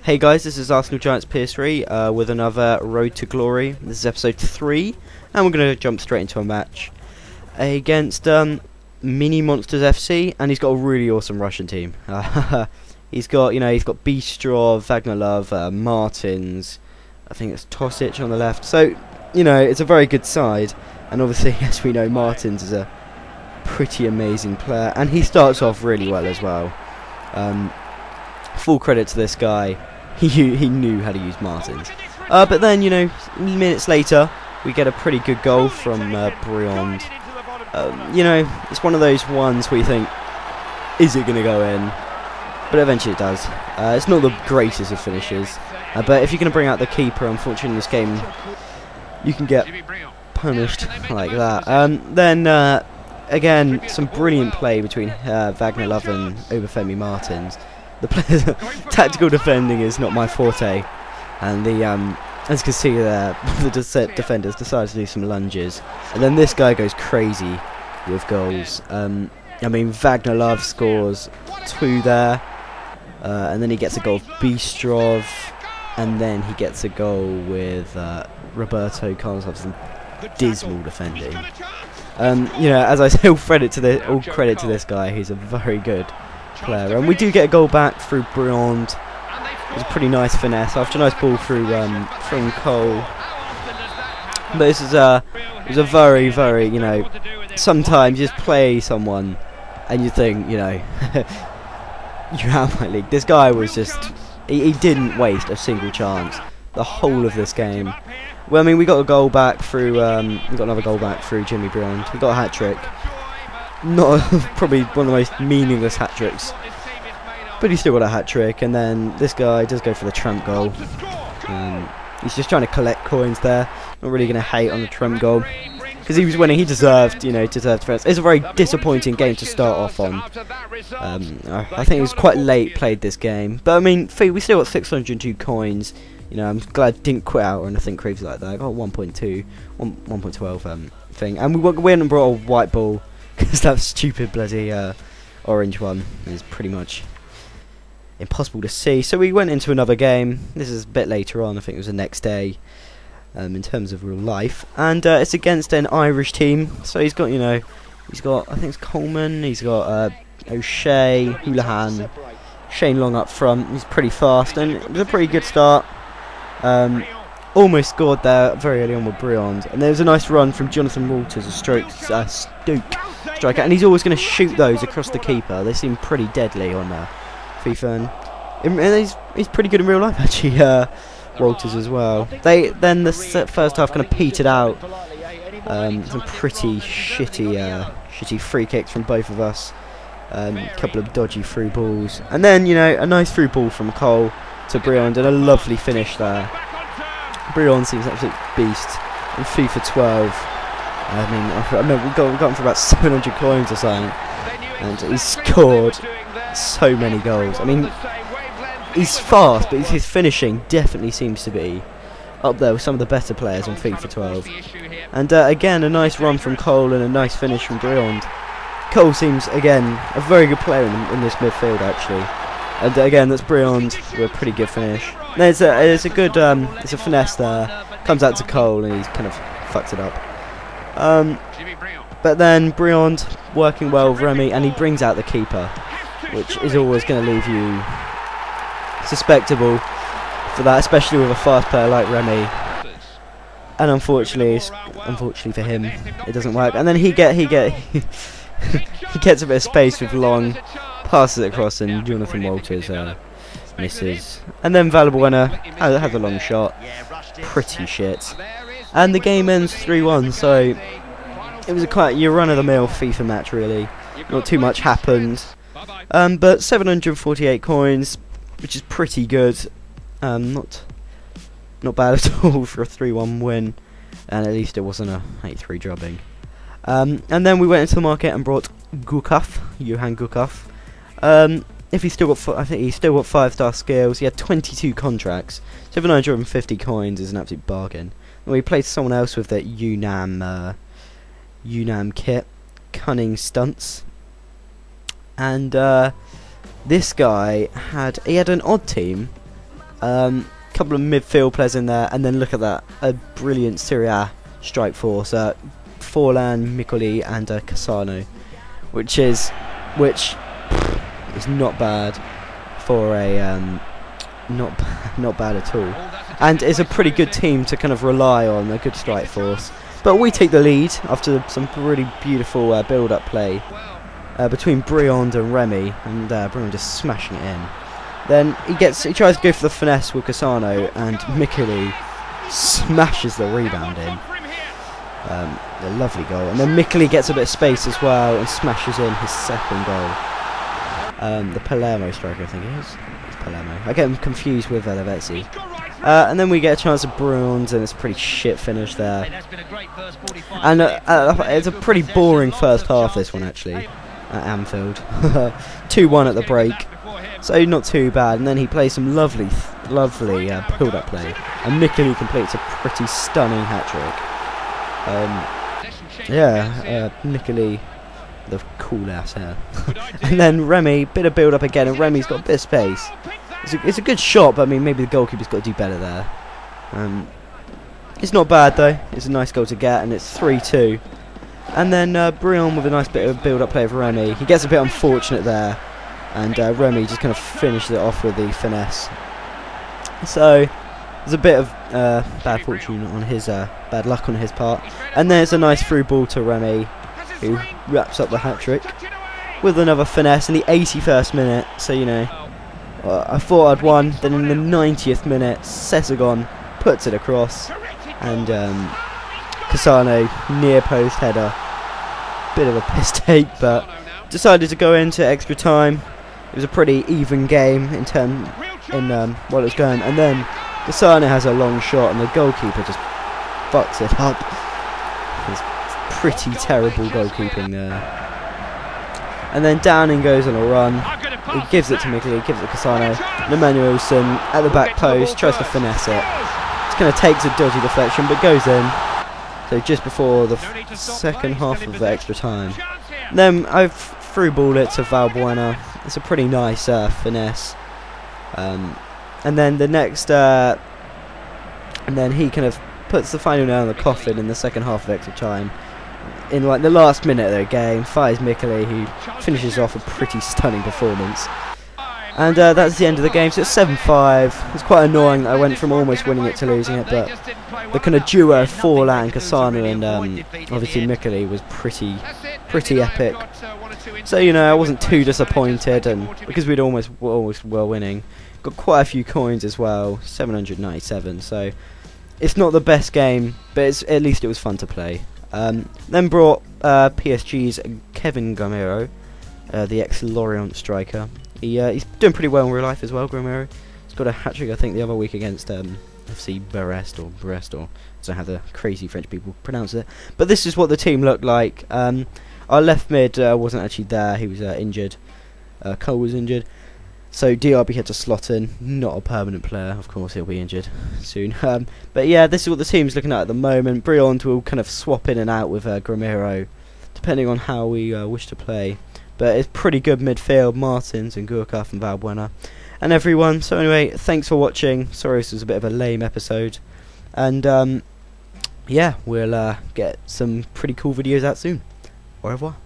Hey guys, this is Arsenal Giants PS3 with another Road to Glory. This is episode 3, and we're going to jump straight into a match against Mini Monsters FC, and he's got a really awesome Russian team. He's got Bistrov, Vagnalov, Martins, I think it's Tosic on the left. So, it's a very good side, and obviously, as we know, Martins is a pretty amazing player, and he starts off really well as well. Full credit to this guy. He knew how to use Martins. But then, minutes later, we get a pretty good goal from Briand. It's one of those ones where you think, is it going to go in? But eventually it does. It's not the greatest of finishes. But if you're going to bring out the keeper, unfortunately in this game, you can get punished like that. Then, again, some brilliant play between Vagnalov and Obafemi Martins. The players, tactical defending is not my forte, and as you can see there, the defenders decided to do some lunges, and then this guy goes crazy with goals. Vagnalov scores 2 there, and then he gets a goal with Bistrov, and then he gets a goal with Roberto Carlos. Some dismal defending. As I say, all credit to this guy. He's a very good player, and we do get a goal back through Briand. It was a pretty nice finesse after a nice ball through from Cole. But this is it was a very, very, sometimes you just play someone and you think, you have my league. This guy was just he didn't waste a single chance the whole of this game. Well, we got a goal back through we got another goal back through Jimmy Briand. We got a hat trick. Not probably one of the most meaningless hat tricks, but he still got a hat trick. And then this guy does go for the tramp goal. He's just trying to collect coins there. Not really going to hate on the tramp goal because he was winning. He deserved, defense. It's a very disappointing game to start off on. I think it was quite late played this game, but we still got 602 coins. I'm glad I didn't quit out or anything crazy like that. I got 1.12 thing, and we went and brought a white ball. Because that stupid bloody orange one is pretty much impossible to see. So we went into another game. This is a bit later on. I think it was the next day in terms of real life. And it's against an Irish team. So he's got, I think it's Coleman. He's got O'Shea, Houlihan, Shane Long up front. He's pretty fast. And it was a pretty good start. Almost scored there very early on with Briand, and there was a nice run from Jonathan Walters, a Stoke striker, and he's always going to shoot those across the keeper. They seem pretty deadly on FIFA, and he's pretty good in real life actually. Walters as well. Then the first half kind of petered out. Some pretty shitty free kicks from both of us. A couple of dodgy through balls, and then a nice through ball from Cole to Briand, and a lovely finish there. Briand seems an absolute beast in FIFA 12. We got him for about 700 coins or something, and he's scored so many goals. He's fast, but his finishing definitely seems to be up there with some of the better players on FIFA 12. And again, a nice run from Cole and a nice finish from Briand. Cole seems, again, a very good player in this midfield actually. And again, that's Briand with a pretty good finish. There's a finesse there. Comes out to Cole and he's kind of fucked it up. But then Briand working well with Remy, and he brings out the keeper, which is always going to leave you suspectable for that, especially with a fast player like Remy. And unfortunately for him, it doesn't work. And then he gets a bit of space with Long, passes it across, and Jonathan Walters misses. And then Valbuena has a long shot, pretty shit. And the game ends 3-1. So it was quite your run-of-the-mill FIFA match really. Not too much happened, but 748 coins, which is pretty good. Not bad at all for a 3-1 win, and at least it wasn't a 8-3 drubbing. And then we went into the market and brought Johan Gukov. If he's still got, I think he's still got 5-star skills. He had 22 contracts. 750 coins is an absolute bargain. And we played someone else with that Unam kit, Cunning Stunts, and this guy had an odd team. Couple of midfield players in there, and then look at that, a brilliant Serie A strike force. Forlan, Miccoli, and Cassano, which is not bad for a not bad at all, and is a pretty good team to kind of rely on, a good strike force. But we take the lead after some really beautiful build-up play between Briand and Remy, and Briand just smashing it in. Then he tries to go for the finesse with Cassano, and Miccoli smashes the rebound in. A lovely goal, and then Miccoli gets a bit of space as well and smashes in his second goal. The Palermo striker, I think it is. It's Palermo. I get him confused with Lavezzi. And then we get a chance of Bruins, and it's a pretty shit finish there. And it's a pretty boring first half, this one actually, at Anfield. 2-1 at the break. So not too bad, and then he plays some lovely build-up play, and Miccoli completes a pretty stunning hat-trick. Miccoli, the cool-ass hair. And then Remy, bit of build-up again, and Remy's got a bit of space. It's a good shot, but I mean, maybe the goalkeeper's got to do better there. It's not bad though, it's a nice goal to get, and it's 3-2. And then Briand with a nice bit of build-up play for Remy. He gets a bit unfortunate there, and Remy just kind of finishes it off with the finesse. So there's a bit of bad fortune on his, bad luck on his part. And there's a nice through ball to Remy, who wraps up the hat-trick with another finesse in the 81st minute. So, you know, I thought I'd won. Then in the 90th minute, Sessagon puts it across, and Cassano near post header. Bit of a piss take, but decided to go into extra time. It was a pretty even game while it was going, and then Cassano has a long shot, and the goalkeeper just fucks it up. It's pretty terrible goalkeeping there. And then Downing goes on a run. He gives it to Miccoli, gives it to Cassano. And Emmanuelson at the back post tries to finesse it. Just kind of takes a dodgy deflection, but goes in. So just before the second half of the extra time. Then I've through ball it to Valbuena. It's a pretty nice finesse. And then the next, and then he kind of puts the final nail in the coffin in the second half of extra time. In like the last minute of the game, fires Miccoli, who finishes off a pretty stunning performance. And that's the end of the game. So it's 7-5. It's quite annoying that I went from almost winning it to losing it, but the kind of duo of Forlan, Cassano, and obviously Miccoli was pretty epic. So, you know, I wasn't too disappointed, and because we'd almost were winning, got quite a few coins as well, 797. So it's not the best game, but at least it was fun to play. Then brought PSG's Kevin Gamero, the ex-Lorient striker. He's doing pretty well in real life as well, Gamero. He's got a hat-trick, I think, the other week against FC Brest, or I don't know how the crazy French people pronounce it. But this is what the team looked like. Our left mid wasn't actually there, he was injured. Cole was injured. So DRB had to slot in, not a permanent player, of course he'll be injured soon. But yeah, this is what the team's looking at the moment. Briand will kind of swap in and out with Gamero, depending on how we wish to play. But it's pretty good midfield, Martins and Gurkaf and Valbuena and everyone. So anyway, thanks for watching. Sorry this was a bit of a lame episode. And yeah, we'll get some pretty cool videos out soon. Au revoir.